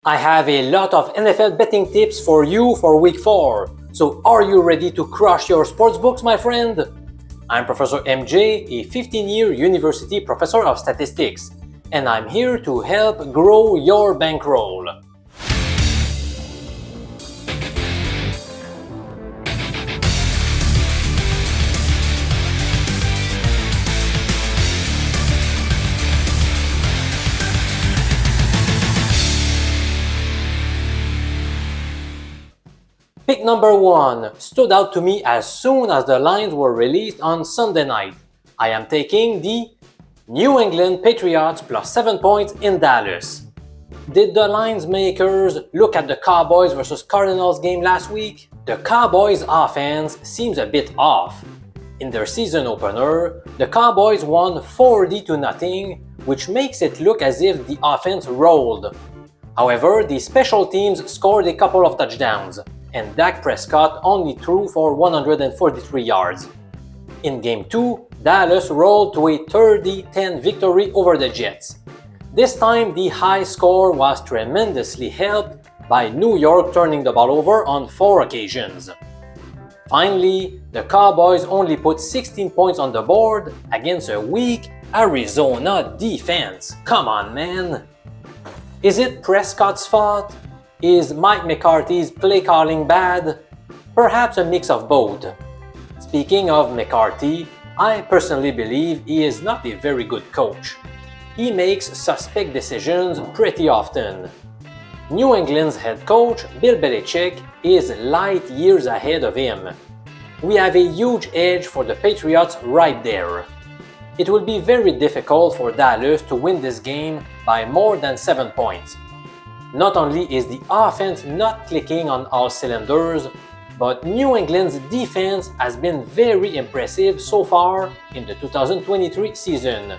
I have a lot of NFL betting tips for you for week 4. So are you ready to crush your sportsbooks, my friend? I'm Professor MJ, a 15-year university professor of statistics, and I'm here to help grow your bankroll. Pick number 1 stood out to me as soon as the lines were released on Sunday night. I am taking the New England Patriots plus 7 points in Dallas. Did the lines makers look at the Cowboys versus Cardinals game last week? The Cowboys offense seems a bit off. In their season opener, the Cowboys won 40-0, which makes it look as if the offense rolled. However, the special teams scored a couple of touchdowns, and Dak Prescott only threw for 143 yards. In Game 2, Dallas rolled to a 30-10 victory over the Jets. This time, the high score was tremendously helped by New York turning the ball over on 4 occasions. Finally, the Cowboys only put 16 points on the board against a weak Arizona defense. Come on, man! Is it Prescott's fault? Is Mike McCarthy's play calling bad? Perhaps a mix of both. Speaking of McCarthy, I personally believe he is not a very good coach. He makes suspect decisions pretty often. New England's head coach, Bill Belichick, is light years ahead of him. We have a huge edge for the Patriots right there. It will be very difficult for Dallas to win this game by more than 7 points. Not only is the offense not clicking on all cylinders, but New England's defense has been very impressive so far in the 2023 season.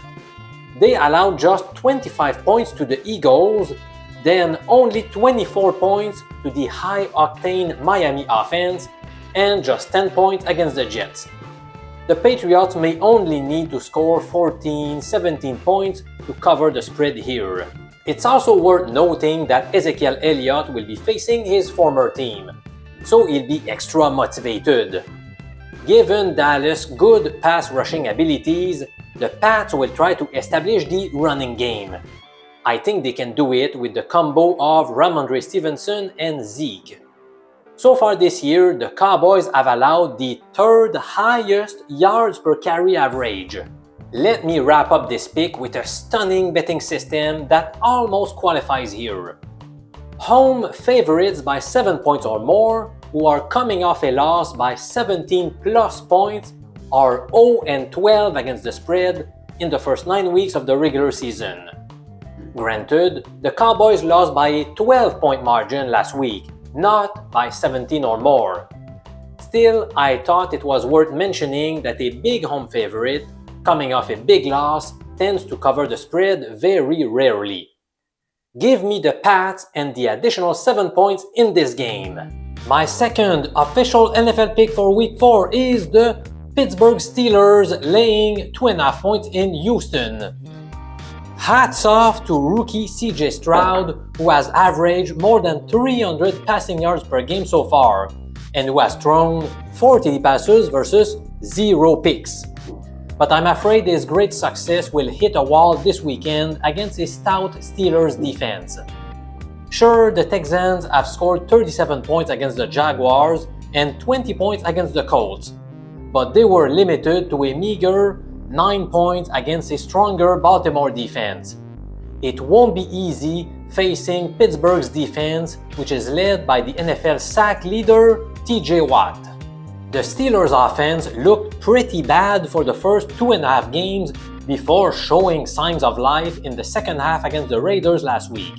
They allowed just 25 points to the Eagles, then only 24 points to the high-octane Miami offense, and just 10 points against the Jets. The Patriots may only need to score 14-17 points to cover the spread here. It's also worth noting that Ezekiel Elliott will be facing his former team, so he'll be extra motivated. Given Dallas' good pass rushing abilities, the Pats will try to establish the running game. I think they can do it with the combo of Ramondre Stevenson and Zeke. So far this year, the Cowboys have allowed the 3rd highest yards per carry average. Let me wrap up this pick with a stunning betting system that almost qualifies here. Home favorites by 7 points or more, who are coming off a loss by 17 plus points, are 0-12 against the spread in the first 9 weeks of the regular season. Granted, the Cowboys lost by a 12-point margin last week, not by 17 or more. Still, I thought it was worth mentioning that a big home favorite coming off a big loss tends to cover the spread very rarely. Give me the Pats and the additional 7 points in this game. My second official NFL pick for Week 4 is the Pittsburgh Steelers laying 2.5 points in Houston. Hats off to rookie CJ Stroud, who has averaged more than 300 passing yards per game so far, and who has thrown 40 passes versus 0 picks. But I'm afraid his great success will hit a wall this weekend against a stout Steelers defense. Sure, the Texans have scored 37 points against the Jaguars and 20 points against the Colts, but they were limited to a meager 9 points against a stronger Baltimore defense. It won't be easy facing Pittsburgh's defense, which is led by the NFL sack leader TJ Watt. The Steelers' offense looked pretty bad for the first 2.5 games before showing signs of life in the second half against the Raiders last week.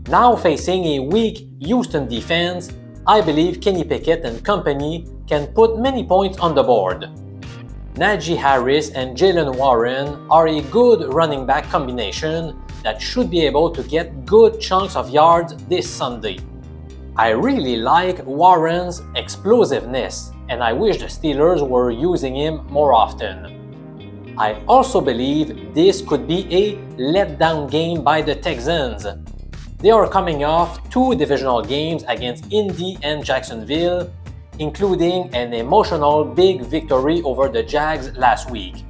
Now facing a weak Houston defense, I believe Kenny Pickett and company can put many points on the board. Najee Harris and Jaylen Warren are a good running back combination that should be able to get good chunks of yards this Sunday. I really like Warren's explosiveness, and I wish the Steelers were using him more often. I also believe this could be a letdown game by the Texans. They are coming off 2 divisional games against Indy and Jacksonville, including an emotional big victory over the Jags last week.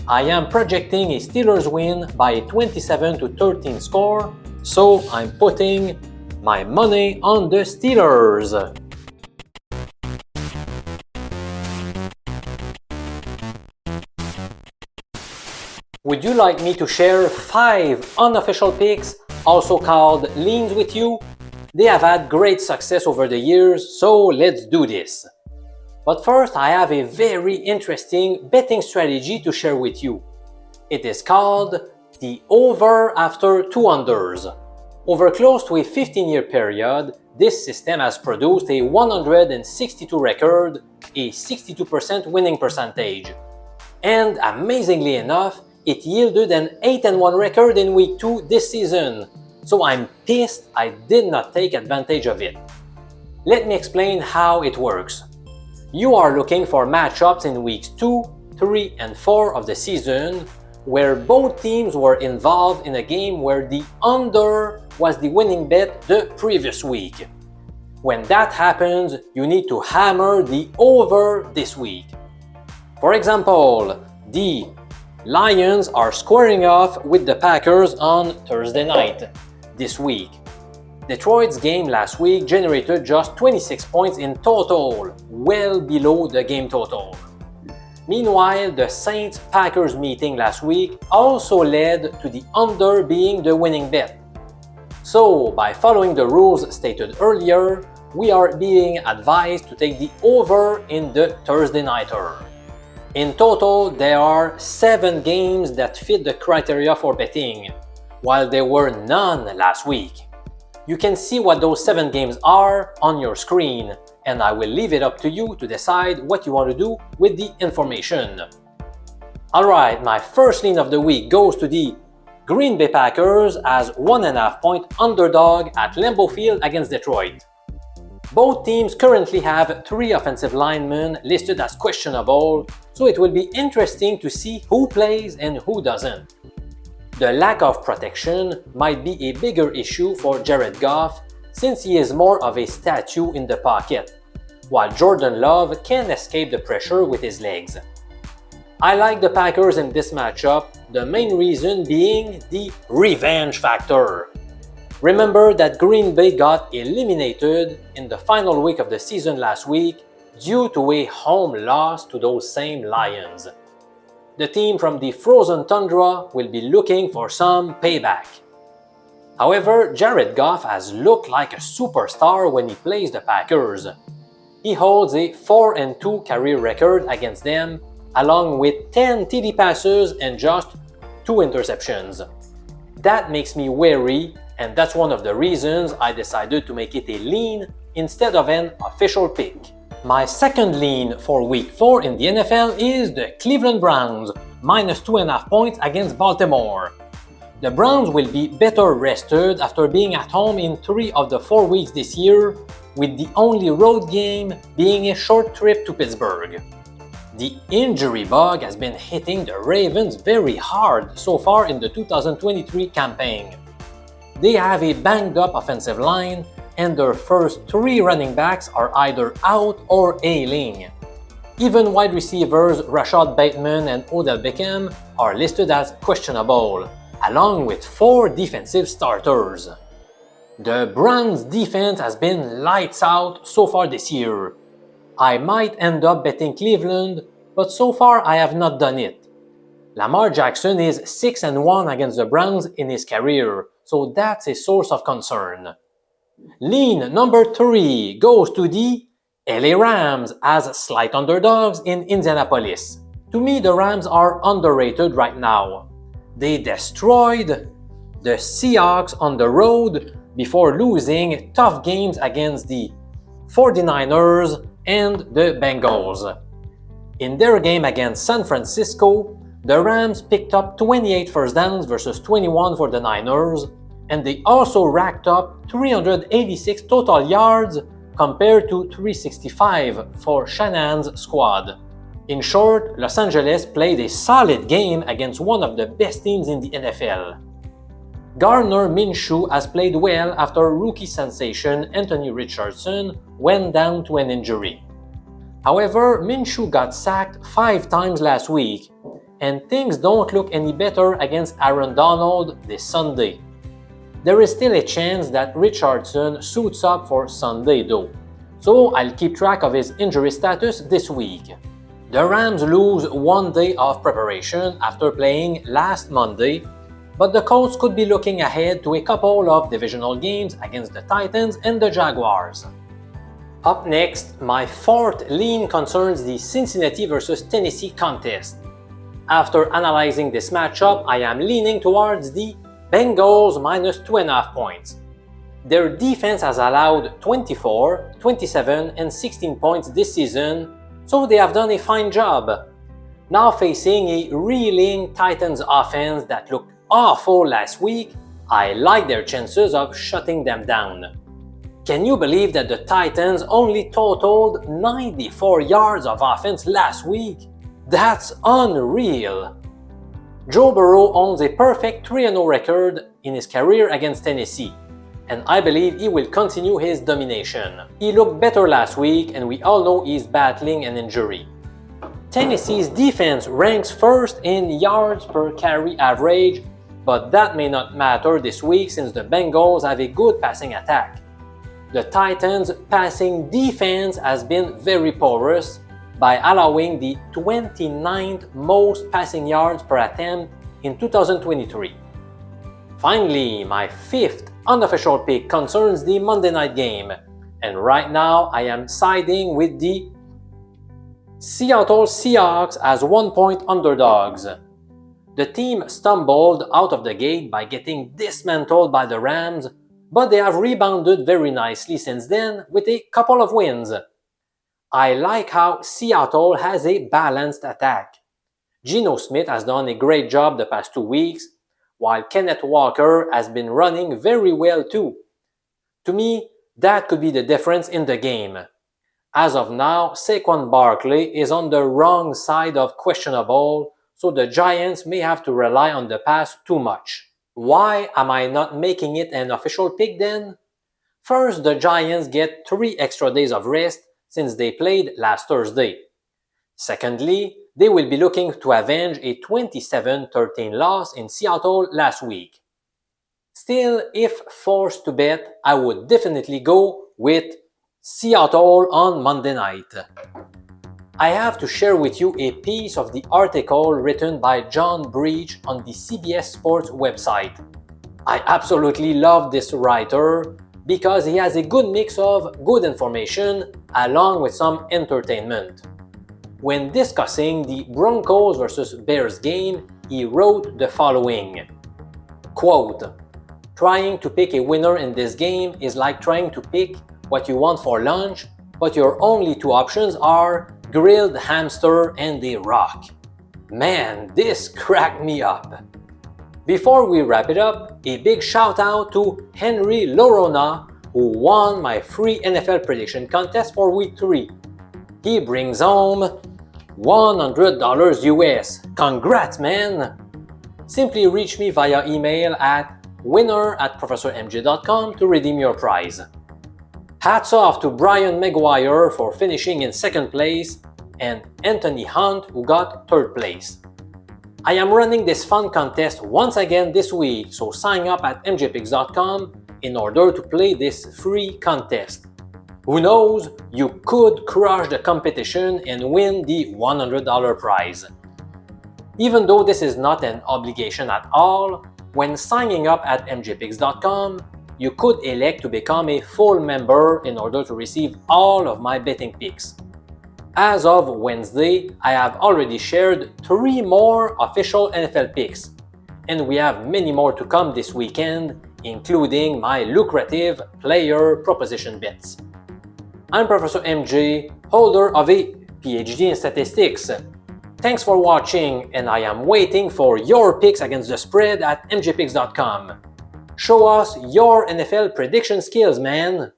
I am projecting a Steelers win by a 27-13 score, so I'm putting my money on the Steelers. Would you like me to share 5 unofficial picks, also called leans, with you? They have had great success over the years, so let's do this. But first, I have a very interesting betting strategy to share with you. It is called the over after 2 unders. Over close to a 15-year period, this system has produced a 162 record, a 62% winning percentage. And amazingly enough, it yielded an 8-1 record in week 2 this season. So I'm pissed I did not take advantage of it. Let me explain how it works. You are looking for matchups in weeks 2, 3, and 4 of the season where both teams were involved in a game where the under was the winning bet the previous week. When that happens, you need to hammer the over this week. For example, the Lions are squaring off with the Packers on Thursday night this week. Detroit's game last week generated just 26 points in total, well below the game total. Meanwhile, the Saints-Packers meeting last week also led to the under being the winning bet. So, by following the rules stated earlier, we are being advised to take the over in the Thursday nighter. In total, there are 7 games that fit the criteria for betting, while there were none last week. You can see what those 7 games are on your screen, and I will leave it up to you to decide what you want to do with the information. Alright, my first lean of the week goes to the Green Bay Packers as 1.5 point underdog at Lambeau Field against Detroit. Both teams currently have 3 offensive linemen listed as questionable, so it will be interesting to see who plays and who doesn't. The lack of protection might be a bigger issue for Jared Goff since he is more of a statue in the pocket, while Jordan Love can escape the pressure with his legs. I like the Packers in this matchup, the main reason being the revenge factor. Remember that Green Bay got eliminated in the final week of the season last week due to a home loss to those same Lions. The team from the frozen tundra will be looking for some payback. However, Jared Goff has looked like a superstar when he plays the Packers. He holds a 4-2 career record against them, along with 10 TD passes and just 2 interceptions. That makes me wary, and that's one of the reasons I decided to make it a lean instead of an official pick. My second lean for week 4 in the NFL is the Cleveland Browns, minus 2.5 points against Baltimore. The Browns will be better rested after being at home in 3 of the 4 weeks this year, with the only road game being a short trip to Pittsburgh. The injury bug has been hitting the Ravens very hard so far in the 2023 campaign. They have a banged-up offensive line, and their first 3 running backs are either out or ailing. Even wide receivers Rashad Bateman and Odell Beckham are listed as questionable, along with 4 defensive starters. The Browns' defense has been lights out so far this year. I might end up betting Cleveland, but so far I have not done it. Lamar Jackson is 6-1 against the Browns in his career, so that's a source of concern. Lean number 3 goes to the LA Rams as slight underdogs in Indianapolis. To me, the Rams are underrated right now. They destroyed the Seahawks on the road before losing tough games against the 49ers and the Bengals. In their game against San Francisco, the Rams picked up 28 first downs versus 21 for the Niners, and they also racked up 386 total yards compared to 365 for Shanahan's squad. In short, Los Angeles played a solid game against one of the best teams in the NFL. Gardner Minshew has played well after rookie sensation Anthony Richardson went down to an injury. However, Minshew got sacked 5 times last week, and things don't look any better against Aaron Donald this Sunday. There is still a chance that Richardson suits up for Sunday though, so I'll keep track of his injury status this week. The Rams lose 1 day of preparation after playing last Monday, but the Colts could be looking ahead to a couple of divisional games against the Titans and the Jaguars. Up next, my fourth lean concerns the Cincinnati vs Tennessee contest. After analyzing this matchup, I am leaning towards the Bengals minus 2.5 points. Their defense has allowed 24, 27, and 16 points this season, so they have done a fine job. Now facing a reeling Titans offense that looked awful last week, I like their chances of shutting them down. Can you believe that the Titans only totaled 94 yards of offense last week? That's unreal! Joe Burrow owns a perfect 3-0 record in his career against Tennessee, and I believe he will continue his domination. He looked better last week, and we all know he's battling an injury. Tennessee's defense ranks first in yards per carry average, but that may not matter this week since the Bengals have a good passing attack. The Titans' passing defense has been very porous by allowing the 29th most passing yards per attempt in 2023. Finally, my fifth unofficial pick concerns the Monday night game, and right now I am siding with the Seattle Seahawks as 1-point underdogs. The team stumbled out of the gate by getting dismantled by the Rams, but they have rebounded very nicely since then with a couple of wins. I like how Seattle has a balanced attack. Geno Smith has done a great job the past 2 weeks, while Kenneth Walker has been running very well too. To me, that could be the difference in the game. As of now, Saquon Barkley is on the wrong side of questionable, so the Giants may have to rely on the pass too much. Why am I not making it an official pick then? First, the Giants get 3 extra days of rest since they played last Thursday. Secondly, they will be looking to avenge a 27-13 loss in Seattle last week. Still, if forced to bet, I would definitely go with Seattle on Monday night. I have to share with you a piece of the article written by John Breach on the CBS Sports website. I absolutely love this writer because he has a good mix of good information along with some entertainment. When discussing the Broncos vs. Bears game, he wrote the following, quote, "Trying to pick a winner in this game is like trying to pick what you want for lunch, but your only 2 options are grilled hamster and a rock." Man, this cracked me up. Before we wrap it up, a big shout out to Henry Lorona, who won my free NFL prediction contest for week 3. He brings home $100 US. Congrats, man! Simply reach me via email at winner@professormj.com to redeem your prize. Hats off to Brian Maguire for finishing in 2nd place and Anthony Hunt who got 3rd place. I am running this fun contest once again this week, so sign up at mjpicks.com in order to play this free contest. Who knows, you could crush the competition and win the $100 prize. Even though this is not an obligation at all, when signing up at mjpicks.com, you could elect to become a full member in order to receive all of my betting picks. As of Wednesday, I have already shared 3 more official NFL picks, and we have many more to come this weekend, including my lucrative player proposition bets. I'm Professor MJ, holder of a PhD in statistics. Thanks for watching, and I am waiting for your picks against the spread at mjpicks.com. Show us your NFL prediction skills, man!